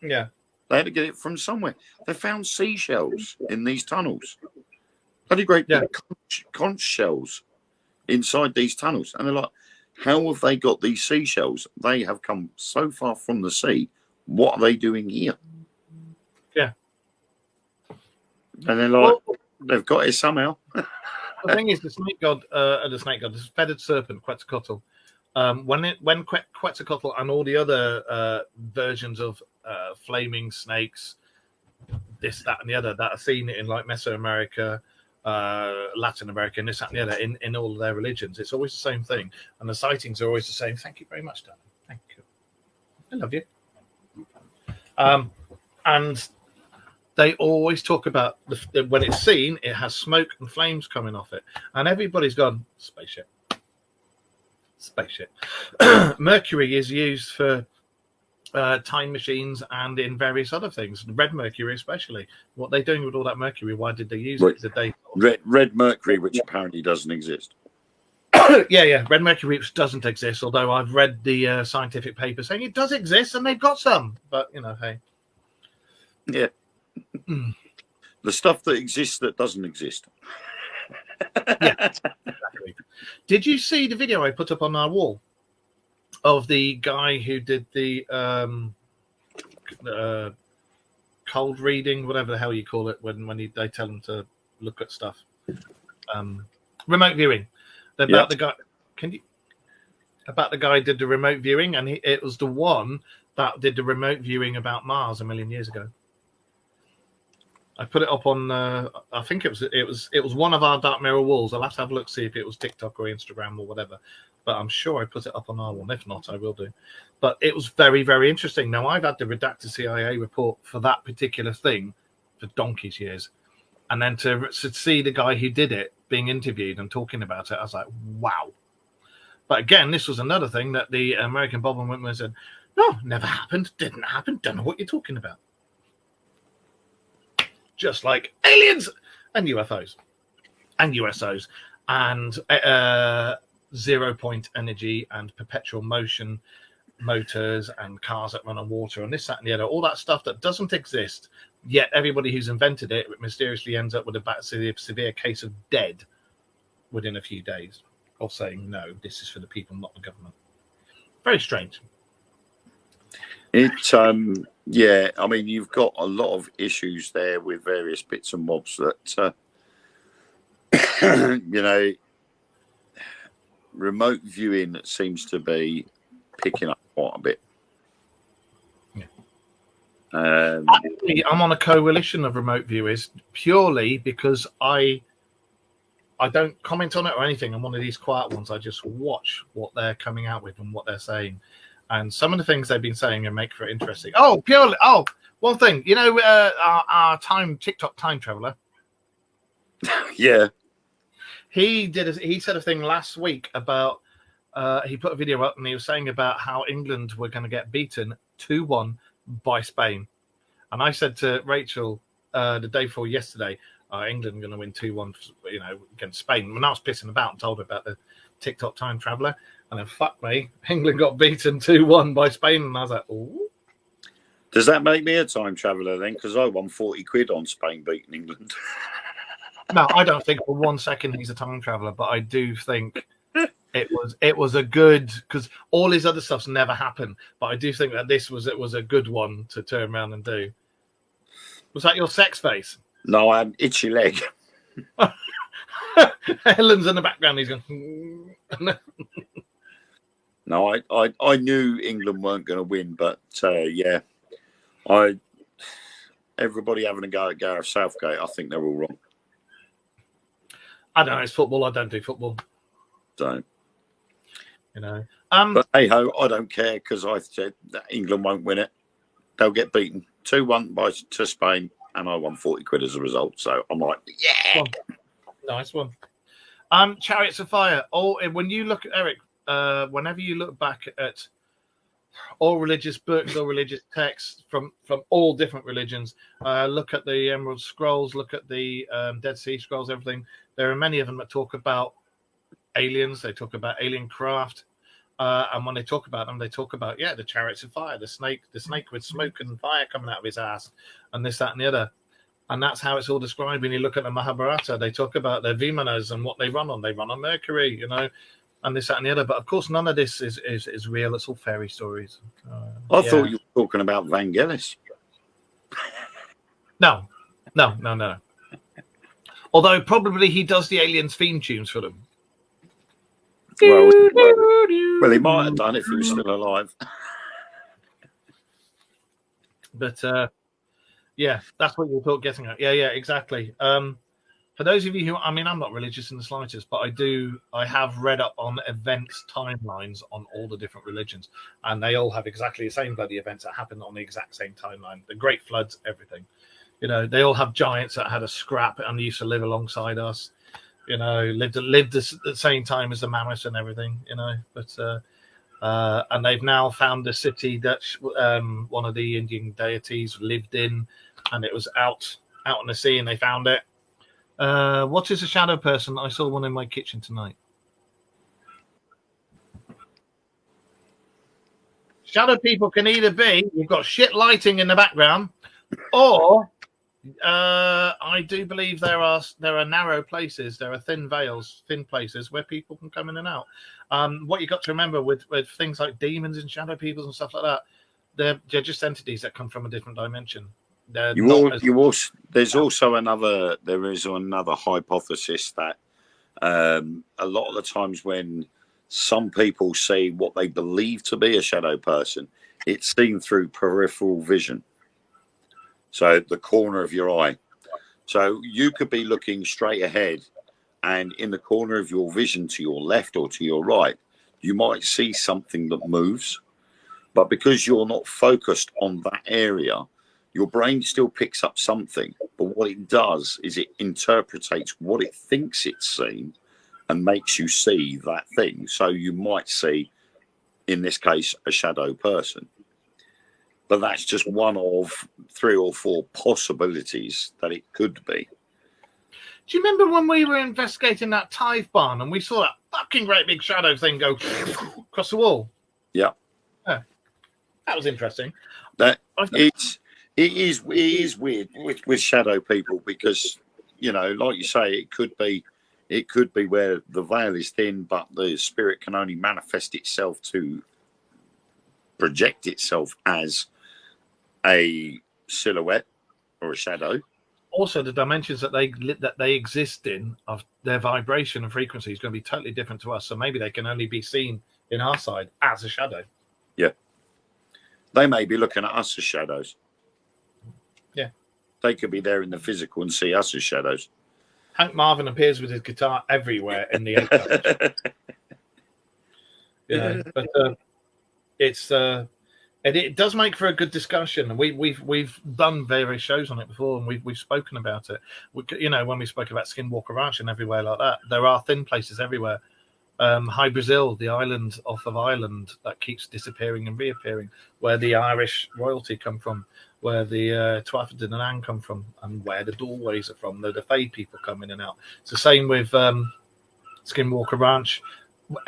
Yeah. They had to get it from somewhere. They found seashells in these tunnels. Bloody great big conch shells inside these tunnels. And they're like, how have they got these seashells? They have come so far from the sea. What are they doing here? Yeah. And they're like, they've got it somehow. The thing is, the snake god, this feathered serpent, Quetzalcoatl, when Quetzalcoatl and all the other versions of flaming snakes, this, that, and the other, that are seen in like Mesoamerica, Latin America, and this, that, and the other, in all of their religions, it's always the same thing, and the sightings are always the same. Thank you very much, darling. Thank you. I love you. And they always talk about when it's seen, it has smoke and flames coming off it, and everybody's gone spaceship. Mercury is used for time machines and in various other things. Red mercury, especially. What are they doing with all that mercury? Why did they use it? Did they red mercury, which apparently doesn't exist? yeah, red mercury, which doesn't exist. Although I've read the scientific paper saying it does exist, and they've got some. But you know, hey, yeah. The stuff that exists that doesn't exist. Yeah, exactly. Did you see the video I put up on our wall of the guy who did the cold reading, whatever the hell you call it, when they tell them to look at stuff, remote viewing? About the guy, about the guy did the remote viewing, and it was the one that did the remote viewing about Mars a million years ago. I put it up on. I think it was one of our Dark Mirror walls. I'll have to have a look, see if it was TikTok or Instagram or whatever. But I'm sure I put it up on our one. If not, I will do. But it was very, very interesting. Now I've had the redacted CIA report for that particular thing for donkey's years, and then to see the guy who did it being interviewed and talking about it, I was like, wow. But again, this was another thing that the American Bob and Whitmer said, no, never happened, didn't happen, don't know what you're talking about. Just like aliens and UFOs and USOs and 0-point energy and perpetual motion motors and cars that run on water and this, that, and the other, all that stuff that doesn't exist, yet everybody who's invented it mysteriously ends up with a severe case of dead within a few days of saying, no, this is for the people, not the government. Very strange. Yeah, I mean, you've got a lot of issues there with various bits and bobs that, you know, remote viewing seems to be picking up quite a bit. Yeah. Actually, I'm on a coalition of remote viewers purely because I don't comment on it or anything. I'm one of these quiet ones. I just watch what they're coming out with and what they're saying. And some of the things they've been saying and make for it interesting. One thing, you know, our TikTok time traveler. Yeah. He said a thing last week about, he put a video up and he was saying about how England were going to get beaten 2-1 by Spain. And I said to Rachel the day before yesterday, England are going to win 2-1, you know, against Spain. When I was pissing about and told her about the TikTok time traveler, and then fuck me, England got beaten 2-1 by Spain, and I was like, ooh. Does that make me a time traveller then? Because I won 40 quid on Spain beating England. No, I don't think for 1 second he's a time traveller, but I do think it was a good, because all his other stuff's never happened. But I do think that it was a good one to turn around and do. Was that your sex face? No, I had itchy leg. Helen's in the background. He's going. No, I knew England weren't going to win, but yeah, everybody having a go at Gareth Southgate, I think they're all wrong. I don't know. It's football. I don't do football. So, You know. but hey ho, I don't care because I said that England won't win it. They'll get beaten 2-1 to Spain, and I won 40 quid as a result. So I'm like, yeah, nice one. Chariots of Fire. Oh, when you look at Eric, whenever you look back at all religious books or religious texts from all different religions, look at the Emerald Scrolls, look at the Dead Sea Scrolls, everything. There are many of them that talk about aliens. They talk about alien craft, and when they talk about them, they talk about the Chariots of Fire, the snake with smoke and fire coming out of his ass, and this, that, and the other. And that's how it's all described. When you look at the Mahabharata, they talk about their Vimanas and what they run on. They run on Mercury, and this, that, and the other. But of course, none of this is real. It's all fairy stories. I thought you were talking about Vangelis. No. Although probably he does the Aliens theme tunes for them. Well, he might have done if he was still alive. But that's what you're getting at. Yeah, exactly. For those of you who, I'm not religious in the slightest, but I have read up on events timelines on all the different religions, and they all have exactly the same bloody events that happened on the exact same timeline. The Great Floods, everything. They all have giants that had a scrap and used to live alongside us. Lived at the same time as the mammoths and everything. But and they've now found a city that one of the Indian deities lived in, and it was out in the sea, and they found it. What is a shadow person? I saw one in my kitchen tonight. Shadow people can either be you've got shit lighting in the background, or I do believe there are narrow places, there are thin veils, thin places where people can come in and out. What you got to remember with things like demons and shadow peoples and stuff like that, they're just entities that come from a different dimension. There is also another hypothesis that a lot of the times when some people see what they believe to be a shadow person, it's seen through peripheral vision. So the corner of your eye. So you could be looking straight ahead, and in the corner of your vision to your left or to your right, you might see something that moves. But because you're not focused on that area, your brain still picks up something. But what it does is it interprets what it thinks it's seen and makes you see that thing. So you might see, in this case, a shadow person. But that's just one of 3 or 4 possibilities that it could be. Do you remember when we were investigating that tithe barn and we saw that fucking great big shadow thing go across the wall? Yeah. That was interesting. It is weird with shadow people because, like you say, it could be where the veil is thin, but the spirit can only manifest itself to project itself as a silhouette or a shadow. Also, the dimensions that they exist in, of their vibration and frequency, is going to be totally different to us. So maybe they can only be seen in our side as a shadow. Yeah, they may be looking at us as shadows. Yeah, they could be there in the physical and see us as shadows. Hank Marvin appears with his guitar everywhere in the 8 but it's. And it does make for a good discussion, and we've done various shows on it before, and we've spoken about it. When we spoke about Skinwalker Ranch and everywhere like that, there are thin places everywhere. High Brazil, the island off of Ireland that keeps disappearing and reappearing, where the Irish royalty come from, where the Tuatha De Danann come from, and where the doorways are from. The Fae people come in and out. It's the same with Skinwalker Ranch.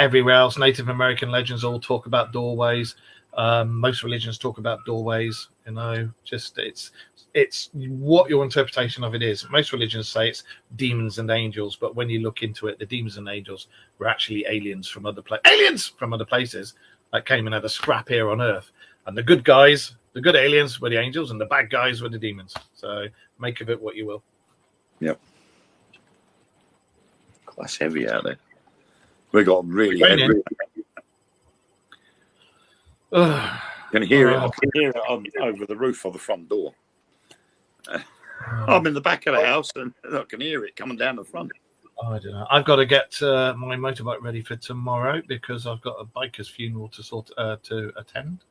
Everywhere else, Native American legends all talk about doorways. Most religions talk about doorways. You know, just it's what your interpretation of it is. Most religions say it's demons and angels, but when you look into it, the demons and angels were actually aliens from other places that came and had a scrap here on Earth. And the good guys, the good aliens, were the angels, and the bad guys were the demons. So make of it what you will. Yep. That's heavy out there. We got really heavy. I can hear it. I can hear it over the roof of the front door. I'm in the back of the house and I can hear it coming down the front. I don't know. I've got to get my motorbike ready for tomorrow because I've got a biker's funeral to attend.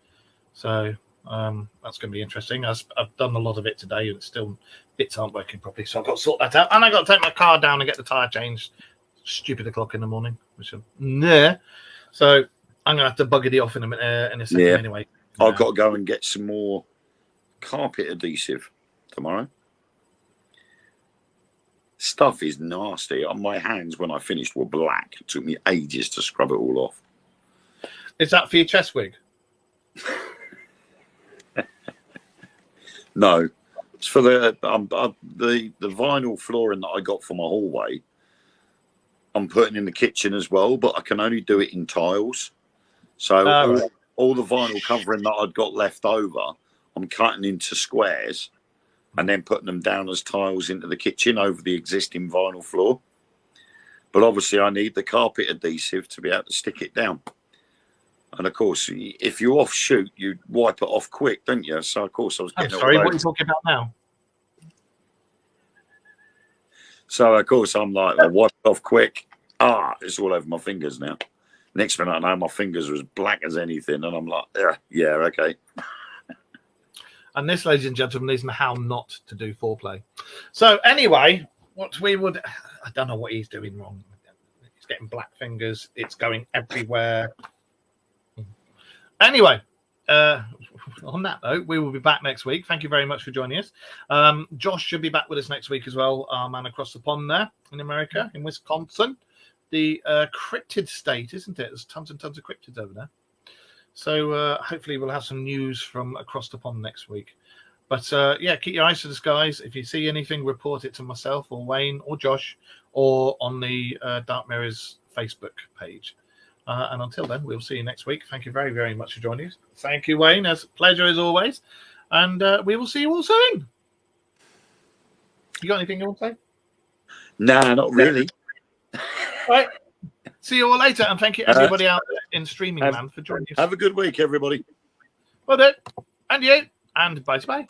So that's going to be interesting. I've done a lot of it today, and still bits aren't working properly. So I've got to sort that out, and I've got to take my car down and get the tire changed. Stupid o'clock in the morning, which I'm So I'm going to have to bugger the off in a second anyway. I've got to go and get some more carpet adhesive tomorrow. Stuff is nasty. On my hands when I finished were black. It took me ages to scrub it all off. Is that for your chest wig? No, it's for the vinyl flooring that I got for my hallway. I'm putting in the kitchen as well, but I can only do it in tiles. So all the vinyl covering that I'd got left over, I'm cutting into squares and then putting them down as tiles into the kitchen over the existing vinyl floor. But obviously I need the carpet adhesive to be able to stick it down. And of course, if you off shoot, you wipe it off quick, don't you? So of course I was getting sorry, what are you talking about now? So of course I'm like, I wipe it off quick. It's all over my fingers now. Next minute I know my fingers are as black as anything, and I'm like, yeah, okay. And this, ladies and gentlemen, is how not to do foreplay. So anyway, I don't know what he's doing wrong. He's getting black fingers. It's going everywhere. Anyway, on that note, we will be back next week. Thank you very much for joining us. Josh should be back with us next week as well. Our man across the pond there in America, in Wisconsin. The cryptid state, isn't it? There's tons and tons of cryptids over there. So hopefully we'll have some news from across the pond next week. But keep your eyes to the skies. If you see anything, report it to myself or Wayne or Josh or on the Dark Mirrors Facebook page. And until then, we'll see you next week. Thank you very, very much for joining us. Thank you, Wayne. It's a pleasure as always. And we will see you all soon. You got anything you want to say? Nah, not really. Right. See you all later. And thank you, everybody out there in streaming land for joining us. Have a good week, everybody. Well then, and you. And bye-bye.